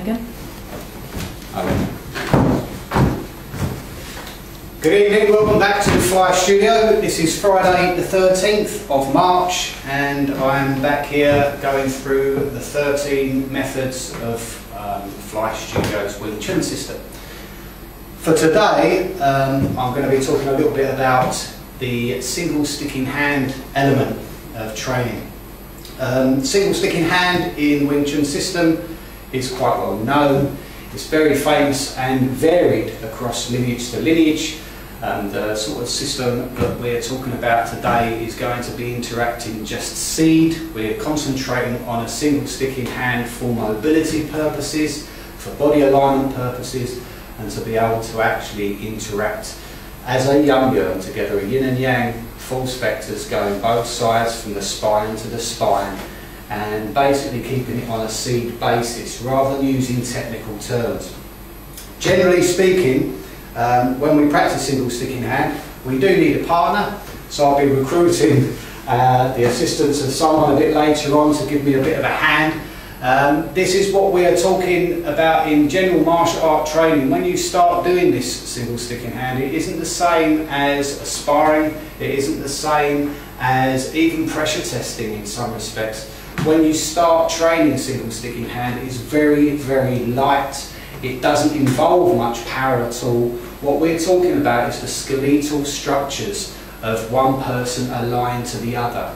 again. Good evening, welcome back to the Fly Studio. This is Friday the 13th of March and I'm back here going through the 13 methods of Fly Studio's Wing Chun system. For today, I'm going to be talking a little bit about the single sticking hand element of training. Single sticking hand in Wing Chun system is quite well known. It's very famous and varied across lineage to lineage. The sort of system that we're talking about today is going to be interacting just seed. We're concentrating on a single sticking hand for mobility purposes, for body alignment purposes, and to be able to actually interact as a yang together, a yin and yang, false vectors going both sides from the spine to the spine, and basically keeping it on a seed basis rather than using technical terms. Generally speaking, when we practice single sticking hand, we do need a partner, so I'll be recruiting the assistance of someone a bit later on to give me a bit of a hand. This is what we are talking about in general martial art training. When you start doing this single sticking hand, it isn't the same as sparring, it isn't the same as even pressure testing in some respects. When you start training single sticking hand, it's very, very light. It doesn't involve much power at all. What we're talking about is the skeletal structures of one person aligned to the other.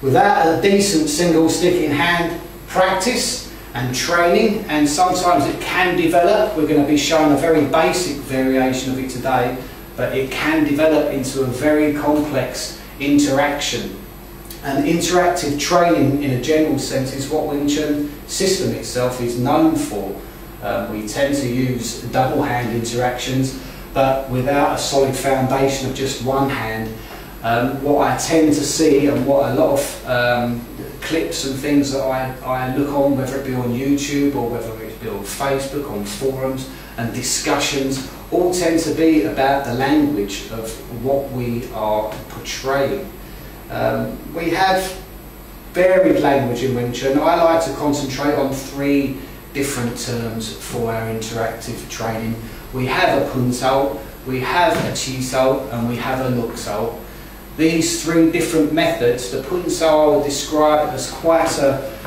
Without a decent single sticking hand practice and training, and sometimes it can develop, we're going to be showing a very basic variation of it today, but it can develop into a very complex interaction. And interactive training in a general sense is what Wing Chun system itself is known for. We tend to use double hand interactions, but without a solid foundation of just one hand. What I tend to see, and what a lot of clips and things that I look on, whether it be on YouTube or whether it be on Facebook, on forums and discussions, all tend to be about the language of what we are portraying. We have varied language in Wing Chun. I like to concentrate on three different terms for our interactive training. We have a Pun Sao, we have a Chisau, and we have a Luk Sao. These three different methods, the Pun Sao I would describe as quite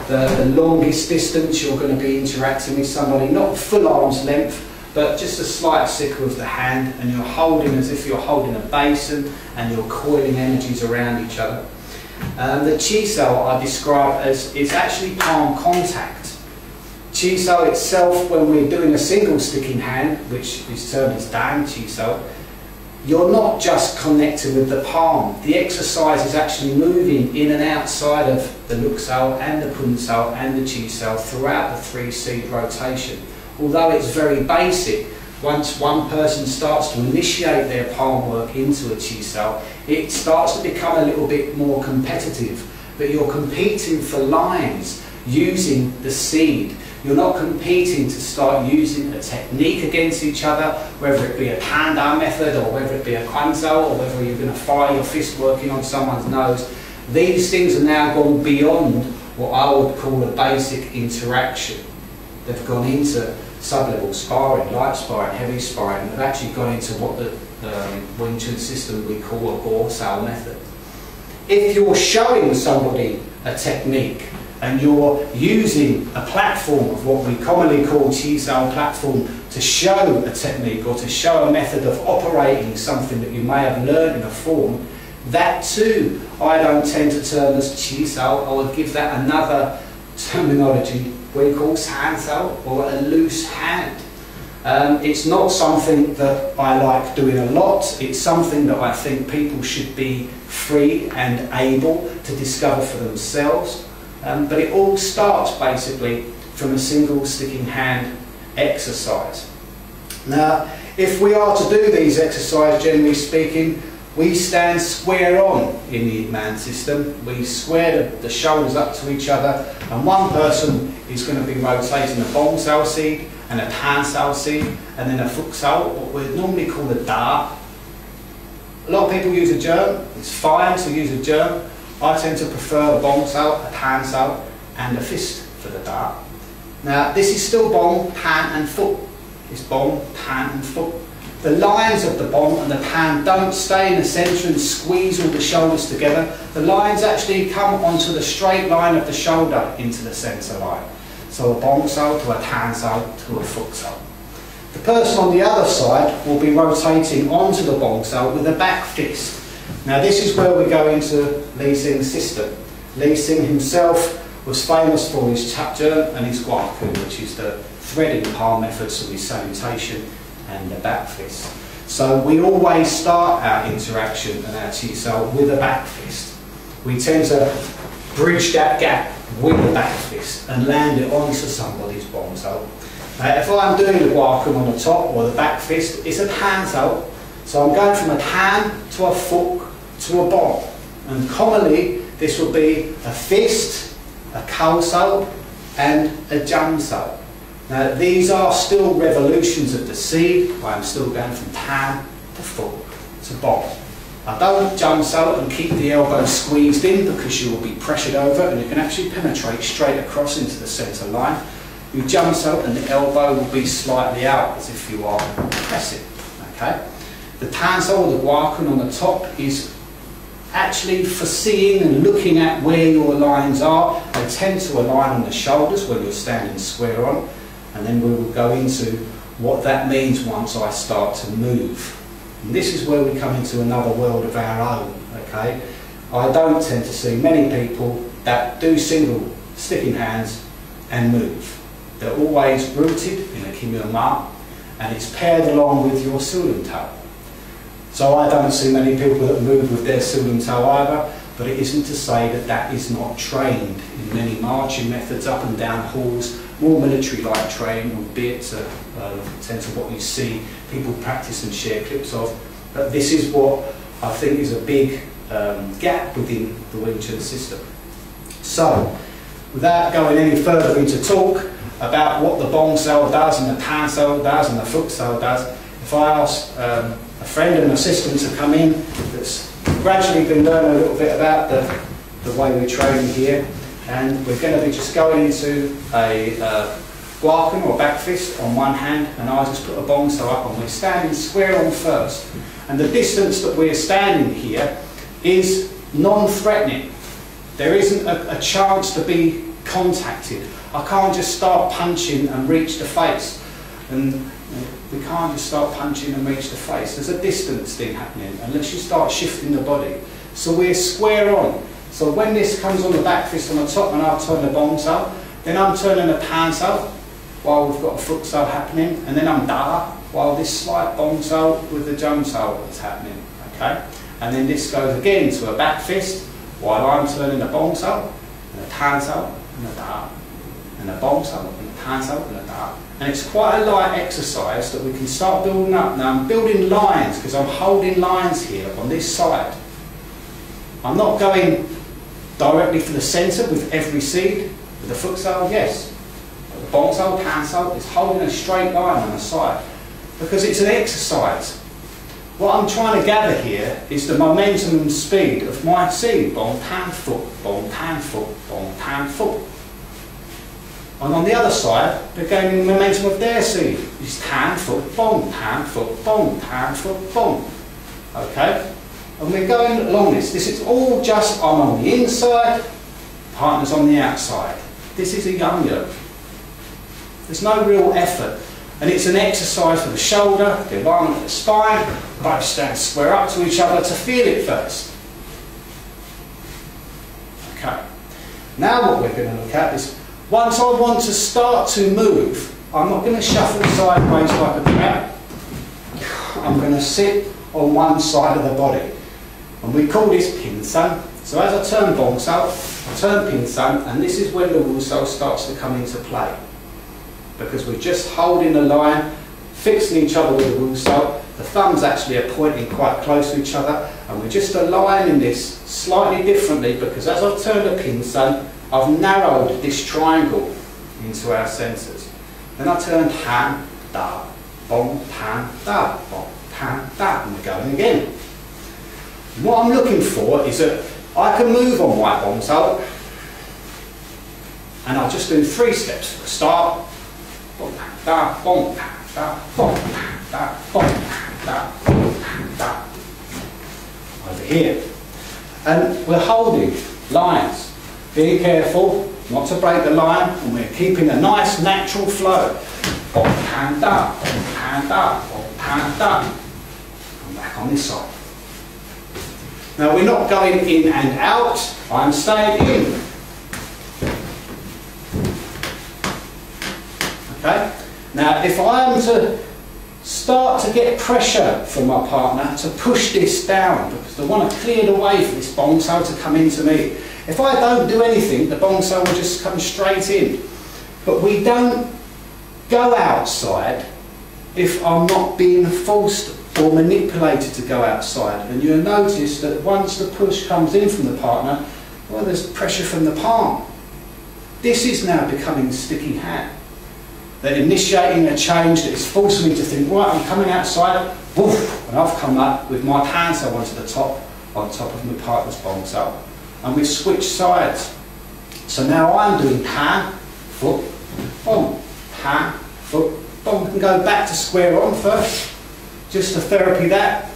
the longest distance you're going to be interacting with somebody, not full arm's length, but just a slight sickle of the hand, and you're holding as if you're holding a basin and you're coiling energies around each other. The Chisau I describe as it's actually palm contact. Chisau itself, when we're doing a single sticking hand, which is termed as Dan Chisau, you're not just connected with the palm. The exercise is actually moving in and outside of the Luk Sao and the Pun Sao and the Chisau throughout the three seed rotation. Although it's very basic, once one person starts to initiate their palm work into a Chisau, it starts to become a little bit more competitive. But you're competing for lines using the seed. You're not competing to start using a technique against each other, whether it be a Tanda method or whether it be a Quan Sao, or whether you're going to fire your fist working on someone's nose. These things are now gone beyond what I would call a basic interaction. They've gone into sub-level sparring, light sparring, heavy sparring. They've actually gone into what the Wing Chun system we call a Go Sao method. If you're showing somebody a technique and you're using a platform of what we commonly call Chisau platform to show a technique or to show a method of operating something that you may have learned in a form, that too I don't tend to term as Chisau. I would give that another terminology we call San Sao, or a loose hand. It's not something that I like doing a lot. It's something that I think people should be free and able to discover for themselves. But it all starts basically from a single sticking hand exercise. Now, if we are to do these exercises, generally speaking, we stand square on in the Ip Man system. We square the shoulders up to each other, and one person is going to be rotating a Bong Sao seed and a Tan Sao seed, and then a Fuk Sao, what we normally call a Da. A lot of people use a germ. It's fine to use a germ. I tend to prefer a Bong Sao, a Tan Sao, and a fist for the Da. Now this is still bong, pan and foot. It's bong, pan and foot. The lines of the bong and the pan don't stay in the centre and squeeze all the shoulders together. The lines actually come onto the straight line of the shoulder into the centre line. So a bong sao to a tan sao to a foot sao. The person on the other side will be rotating onto the bong sao with a back fist. Now this is where we go into Li Xing's system. Li Xing himself was famous for his chapter and his guaku, which is the threading palm methods of his salutation and the back fist. So we always start our interaction and our chisau with a back fist. We tend to bridge that gap with the back fist and land it onto somebody's bong sao. If I'm doing the guaku on the top or the back fist, it's a tan sao. So I'm going from a tan to a foot to a bong. And commonly this will be a fist, a kao sao and a jam sao. Now these are still revolutions of the seed. I'm still going from tan to foot to bong. I don't jump out and keep the elbow squeezed in because you will be pressured over and you can actually penetrate straight across into the centre line. You jump out and the elbow will be slightly out as if you are pressing. Okay? The tansou or the guakun on the top is actually foreseeing and looking at where your lines are. They tend to align on the shoulders when you're standing square on, and then we will go into what that means once I start to move. And this is where we come into another world of our own. Okay, I don't tend to see many people that do single sticking hands and move. They're always rooted in a Kim Yong Ma, and it's paired along with your Sulum Tao. So I don't see many people that move with their Sulum Tao either, but it isn't to say that that is not trained in many marching methods up and down halls, more military-like training, albeit to tend to what you see people practice and share clips of. But this is what I think is a big gap within the Wing Chun system. So, without going any further into talk about what the bong sao does and the tan sao does and the foot sao does, if I ask a friend and assistant to come in that's gradually been learning a little bit about the way we train here, and we're going to be just going into a guakun or back fist on one hand, and I'll just put a bong sao up and we're standing square on first. And the distance that we're standing here is non-threatening. There isn't a chance to be contacted. I can't just start punching and reach the face. And we can't just start punching and reach the face. There's a distance thing happening unless you start shifting the body. So we're square on. So when this comes on the back fist on the top and I'll turn the bong sao, then I'm turning the pan sao while we've got a foot sao happening, and then I'm da while this slight bong sao with the jump sao is happening. Okay? And then this goes again to a back fist while I'm turning the bong sao and the tan sao and the da and the bong sao and the tan sao and the da. And it's quite a light exercise that we can start building up. Now I'm building lines because I'm holding lines here on this side. I'm not going directly for the centre with every seed. With the foot sao, yes. But the bong sao, pan sao is holding a straight line on the side because it's an exercise. What I'm trying to gather here is the momentum and speed of my seed. Bong, pan, foot, bong, pan, foot, bong, pan, foot. And on the other side, they're gaining the momentum of their seed. It's tan, foot, bong, tan, foot, bong, tan, foot, bong. Okay? And we're going along this. This is all just, I'm on the inside, partner's on the outside. This is a yo-yo. There's no real effort. And it's an exercise for the shoulder, the alignment of the spine, both stand square up to each other to feel it first. Okay. Now what we're going to look at is, once I want to start to move, I'm not going to shuffle sideways like a crab. I'm going to sit on one side of the body. And we call this pin san. So as I turn bong sao, I turn pin san, and this is when the wu sao starts to come into play. Because we're just holding the line, fixing each other with the wu sao. The thumbs actually are pointing quite close to each other, and we're just aligning this slightly differently because as I've turned a pin san, I've narrowed this triangle into our centres. Then I turn pan, da, bong, pan, da, bong, pan, da, and we're going again. And what I'm looking for is that I can move on my bong sao, And I'll just do 3 steps for a start. Bom, da, bom, da, bom, da, bom, da, da. Over here. And we're holding lines. Be careful not to break the line, and we're keeping a nice natural flow. Bom, pan, da, bom, pan, da, bom, pan, da. And back on this side. Now we're not going in and out, I'm staying in. Okay? Now if I am to start to get pressure from my partner to push this down, because I want to clear the way for this bong so to come into me. If I don't do anything, the bong so will just come straight in. But we don't go outside if I'm not being forced or manipulated to go outside. And you'll notice that once the push comes in from the partner, well, there's pressure from the palm. This is now becoming a sticky hand. They're initiating a change that is forcing me to think, right, I'm coming outside, woof, and I've come up with my pan so onto the top, on top of my partner's bong so. And we've switched sides. So now I'm doing pan, foot, bong, pan, foot, bong. We can go back to square one first. Just to therapy that,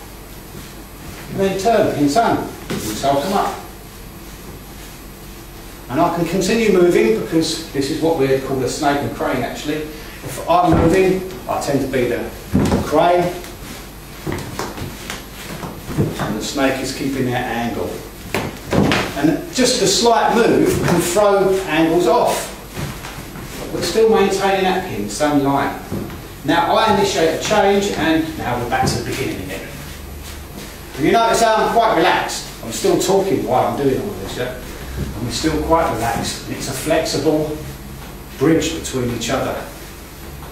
and then turn, inside, so I'll come up. And I can continue moving because this is what we call a snake and crane actually. If I'm moving, I tend to be the crane, and the snake is keeping that angle. And just a slight move can throw angles off, but we're still maintaining that pin, same line. Now I initiate a change, and now we're back to the beginning again. And you notice how I'm quite relaxed. I'm still talking while I'm doing all of this, yeah? And we're still quite relaxed. It's a flexible bridge between each other.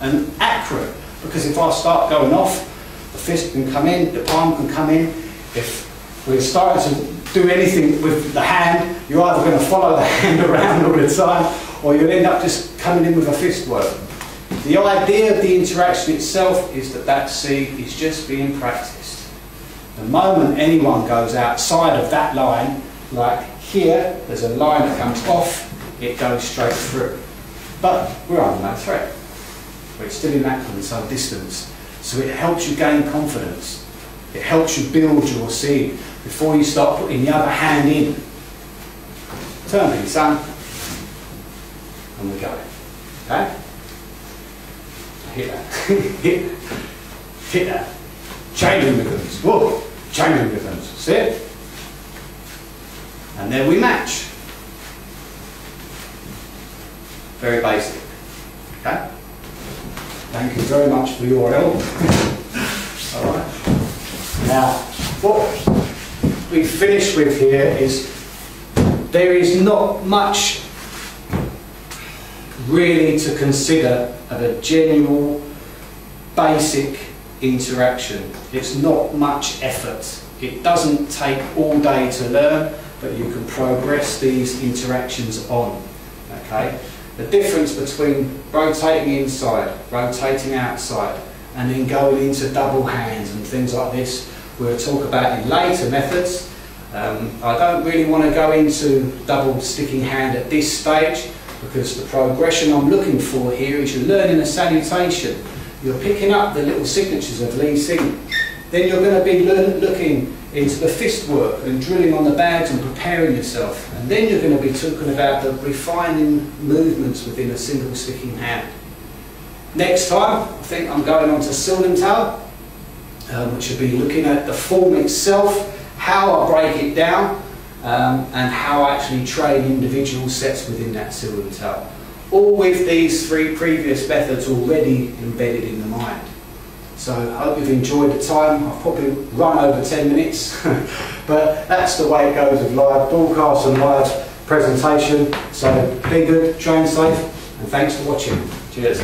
And accurate, because if I start going off, the fist can come in, the palm can come in. If we're starting to do anything with the hand, you're either going to follow the hand around all the time, or you'll end up just coming in with a fist work. The idea of the interaction itself is that that seed is just being practiced. The moment anyone goes outside of that line, like here, there's a line that comes off, it goes straight through. But we're under no threat. We're still in that control distance. So it helps you gain confidence. It helps you build your seed before you start putting the other hand in. Turn me, son. And we go. Okay? Hit that. Hit that. Changing rhythms. Whoa. Changing rhythms. See it? And then we match. Very basic. Okay? Thank you very much for your help. Alright. Now, what we finish with here is there is not much really to consider of a genuine, basic interaction. It's not much effort. It doesn't take all day to learn, but you can progress these interactions on. Okay? The difference between rotating inside, rotating outside, and then going into double hands and things like this, we'll talk about in later methods. I don't really want to go into double sticking hand at this stage, because the progression I'm looking for here is you're learning a salutation. You're picking up the little signatures of Li Sing. Then you're going to be looking into the fist work and drilling on the bags and preparing yourself. And then you're going to be talking about the refining movements within a single sticking hand. Next time, I think I'm going on to Silden Tao, which will be looking at the form itself, how I break it down, and how I actually train individual sets within that Silden Tao. All with these 3 previous methods already embedded in the mind. So I hope you've enjoyed the time. I've probably run over 10 minutes, but that's the way it goes with live broadcast and live presentation. So be good, train safe, and thanks for watching. Cheers.